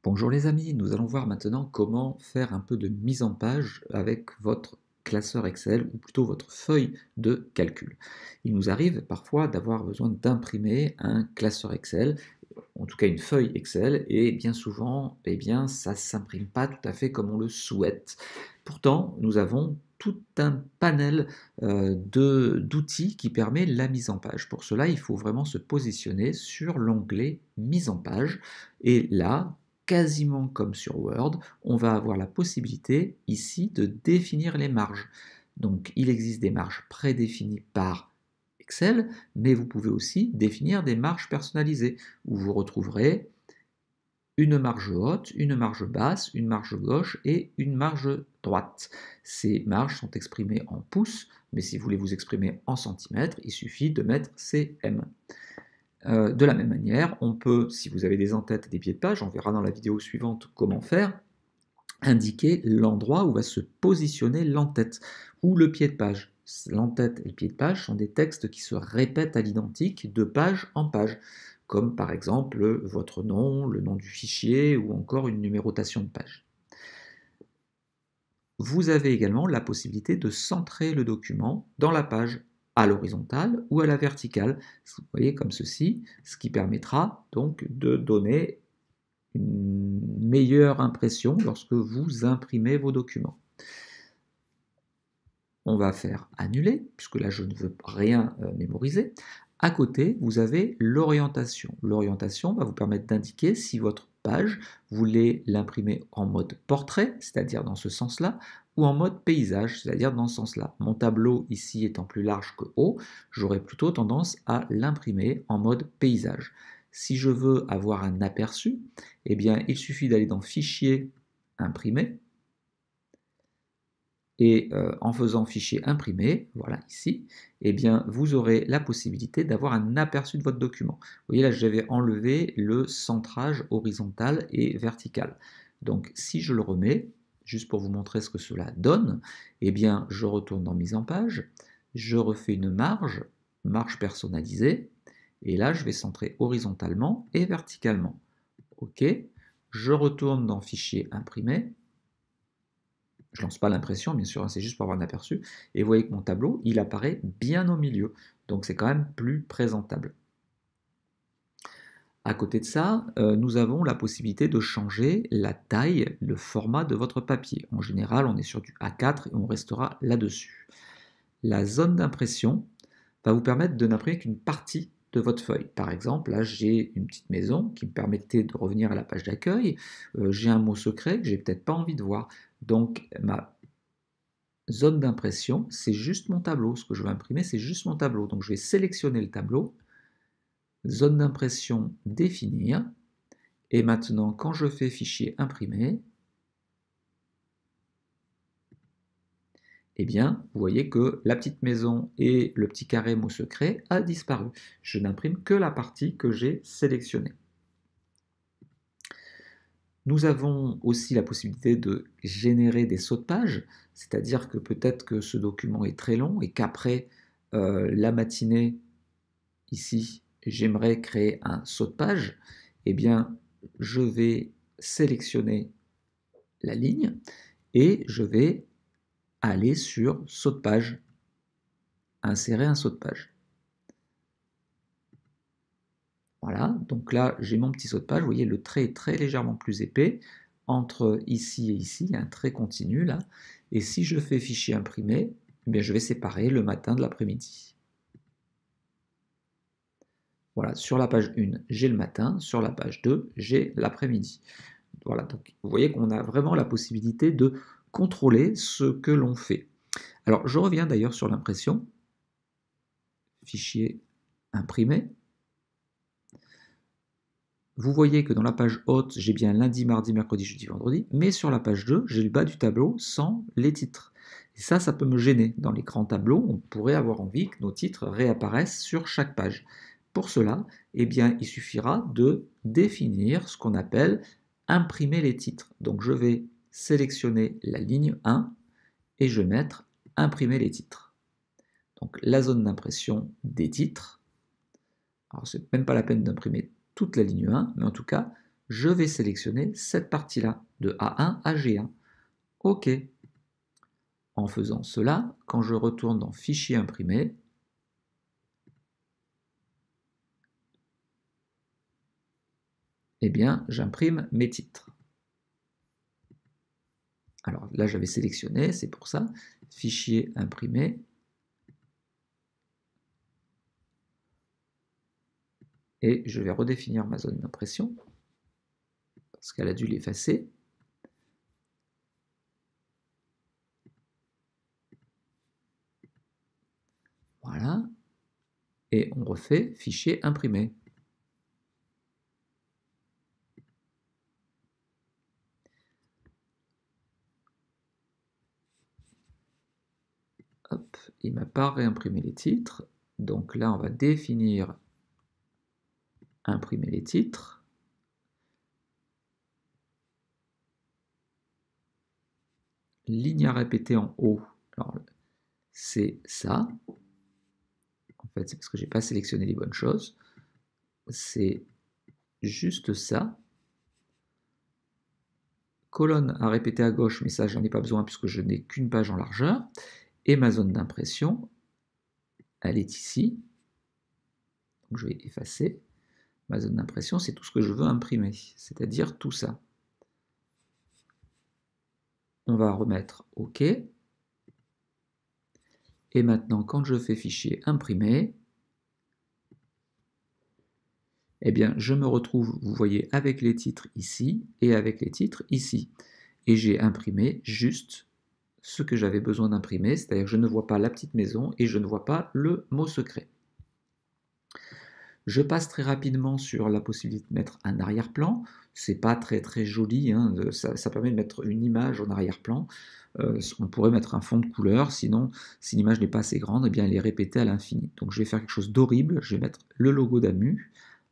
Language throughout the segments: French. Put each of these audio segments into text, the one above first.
Bonjour les amis, nous allons voir maintenant comment faire un peu de mise en page avec votre classeur Excel ou plutôt votre feuille de calcul. Il nous arrive parfois d'avoir besoin d'imprimer un classeur Excel, en tout cas une feuille Excel, et bien souvent, ça ne s'imprime pas tout à fait comme on le souhaite. Pourtant, nous avons tout un panel d'outils qui permet la mise en page. Pour cela, il faut vraiment se positionner sur l'onglet mise en page, et là, quasiment comme sur Word, on va avoir la possibilité ici de définir les marges. Donc il existe des marges prédéfinies par Excel, mais vous pouvez aussi définir des marges personnalisées, où vous retrouverez une marge haute, une marge basse, une marge gauche et une marge droite. Ces marges sont exprimées en pouces, mais si vous voulez vous exprimer en centimètres, il suffit de mettre CM. De la même manière, on peut, si vous avez des en-têtes et des pieds de page, on verra dans la vidéo suivante comment faire, indiquer l'endroit où va se positionner l'en-tête ou le pied de page. L'en-tête et le pied de page sont des textes qui se répètent à l'identique de page en page, comme par exemple votre nom, le nom du fichier ou encore une numérotation de page. Vous avez également la possibilité de centrer le document dans la page à l'horizontale ou à la verticale, vous voyez comme ceci, ce qui permettra donc de donner une meilleure impression lorsque vous imprimez vos documents. On va faire annuler, puisque là je ne veux rien mémoriser. À côté, vous avez l'orientation. L'orientation va vous permettre d'indiquer si votre page, vous voulez l'imprimer en mode portrait, c'est-à-dire dans ce sens-là, ou en mode paysage, c'est-à-dire dans ce sens-là. Mon tableau ici étant plus large que haut, j'aurais plutôt tendance à l'imprimer en mode paysage. Si je veux avoir un aperçu, eh bien, il suffit d'aller dans Fichier, Imprimer, et en faisant fichier imprimé, voilà ici, eh bien vous aurez la possibilité d'avoir un aperçu de votre document. Vous voyez là, j'avais enlevé le centrage horizontal et vertical. Donc si je le remets, juste pour vous montrer ce que cela donne, eh bien je retourne dans mise en page, je refais une marge, marge personnalisée, et là je vais centrer horizontalement et verticalement. OK, je retourne dans fichier imprimé, je lance pas l'impression, bien sûr, hein, c'est juste pour avoir un aperçu. Et vous voyez que mon tableau, il apparaît bien au milieu. Donc c'est quand même plus présentable. À côté de ça, nous avons la possibilité de changer la taille, le format de votre papier. En général, on est sur du A4 et on restera là-dessus. La zone d'impression va vous permettre de n'imprimer qu'une partie de votre feuille. Par exemple, là j'ai une petite maison qui me permettait de revenir à la page d'accueil. J'ai un mot secret que j'ai peut-être pas envie de voir. Donc ma zone d'impression, c'est juste mon tableau. Ce que je veux imprimer, c'est juste mon tableau. Donc je vais sélectionner le tableau, zone d'impression définir, et maintenant quand je fais fichier imprimer, eh bien vous voyez que la petite maison et le petit carré mot secret a disparu. Je n'imprime que la partie que j'ai sélectionnée. Nous avons aussi la possibilité de générer des sauts de page, c'est-à-dire que peut-être que ce document est très long et qu'après la matinée, ici, j'aimerais créer un saut de page, eh bien, je vais sélectionner la ligne et je vais aller sur saut de page, insérer un saut de page. Voilà, donc là, j'ai mon petit saut de page, vous voyez, le trait est très légèrement plus épais. Entre ici et ici, il y a un trait continu là. Et si je fais fichier imprimé, eh bien, je vais séparer le matin de l'après-midi. Voilà, sur la page 1, j'ai le matin, sur la page 2, j'ai l'après-midi. Voilà, donc vous voyez qu'on a vraiment la possibilité de contrôler ce que l'on fait. Alors, je reviens d'ailleurs sur l'impression. Fichier imprimé. Vous voyez que dans la page haute, j'ai bien lundi, mardi, mercredi, jeudi, vendredi, mais sur la page 2, j'ai le bas du tableau sans les titres. Et ça peut me gêner. Dans les grands tableaux, on pourrait avoir envie que nos titres réapparaissent sur chaque page. Pour cela, eh bien, il suffira de définir ce qu'on appelle imprimer les titres. Donc je vais sélectionner la ligne 1 et je vais mettre imprimer les titres. Donc la zone d'impression des titres. Alors c'est même pas la peine d'imprimer toute la ligne 1, mais en tout cas, je vais sélectionner cette partie-là, de A1 à G1. OK. En faisant cela, quand je retourne dans Fichier imprimé, eh bien, j'imprime mes titres. Alors là, j'avais sélectionné, c'est pour ça. Fichier imprimé. Et je vais redéfinir ma zone d'impression, parce qu'elle a dû l'effacer. Voilà. Et on refait Fichier imprimé. Hop, il ne m'a pas réimprimé les titres. Donc là, on va définir imprimer les titres. Ligne à répéter en haut. Alors, c'est ça. En fait, c'est parce que je n'ai pas sélectionné les bonnes choses. C'est juste ça. Colonne à répéter à gauche, mais ça, j'en ai pas besoin puisque je n'ai qu'une page en largeur. Et ma zone d'impression, elle est ici. Donc je vais effacer. Ma zone d'impression, c'est tout ce que je veux imprimer, c'est-à-dire tout ça. On va remettre OK. Et maintenant, quand je fais Fichier imprimer, eh bien, je me retrouve, vous voyez, avec les titres ici et avec les titres ici. Et j'ai imprimé juste ce que j'avais besoin d'imprimer, c'est-à-dire que je ne vois pas la petite maison et je ne vois pas le mot secret. Je passe très rapidement sur la possibilité de mettre un arrière-plan. C'est pas très joli, hein, ça permet de mettre une image en arrière-plan. On pourrait mettre un fond de couleur, sinon, si l'image n'est pas assez grande, eh bien, elle est répétée à l'infini. Donc je vais faire quelque chose d'horrible, je vais mettre le logo d'Amu,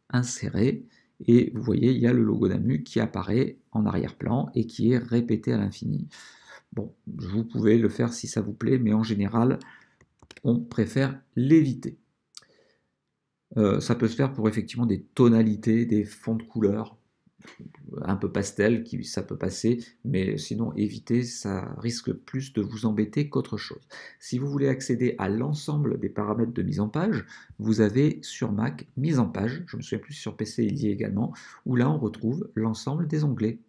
insérer, et vous voyez, il y a le logo d'Amu qui apparaît en arrière-plan et qui est répété à l'infini. Bon, vous pouvez le faire si ça vous plaît, mais en général, on préfère l'éviter. Ça peut se faire pour effectivement des tonalités, des fonds de couleurs un peu pastel, ça peut passer, mais sinon évitez, ça risque plus de vous embêter qu'autre chose. Si vous voulez accéder à l'ensemble des paramètres de mise en page, vous avez sur Mac mise en page, je me souviens plus sur PC il y est également, où là on retrouve l'ensemble des onglets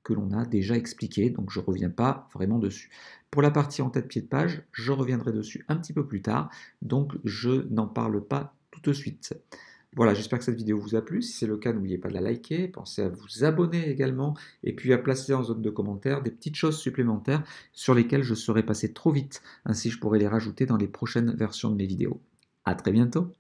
que l'on a déjà expliqué, donc je ne reviens pas vraiment dessus. Pour la partie en tête-pied de page, je reviendrai dessus un petit peu plus tard, donc je n'en parle pas tout de suite. Voilà, j'espère que cette vidéo vous a plu. Si c'est le cas, n'oubliez pas de la liker, pensez à vous abonner également, et puis à placer en zone de commentaires des petites choses supplémentaires sur lesquelles je serai passé trop vite, ainsi je pourrai les rajouter dans les prochaines versions de mes vidéos. A très bientôt.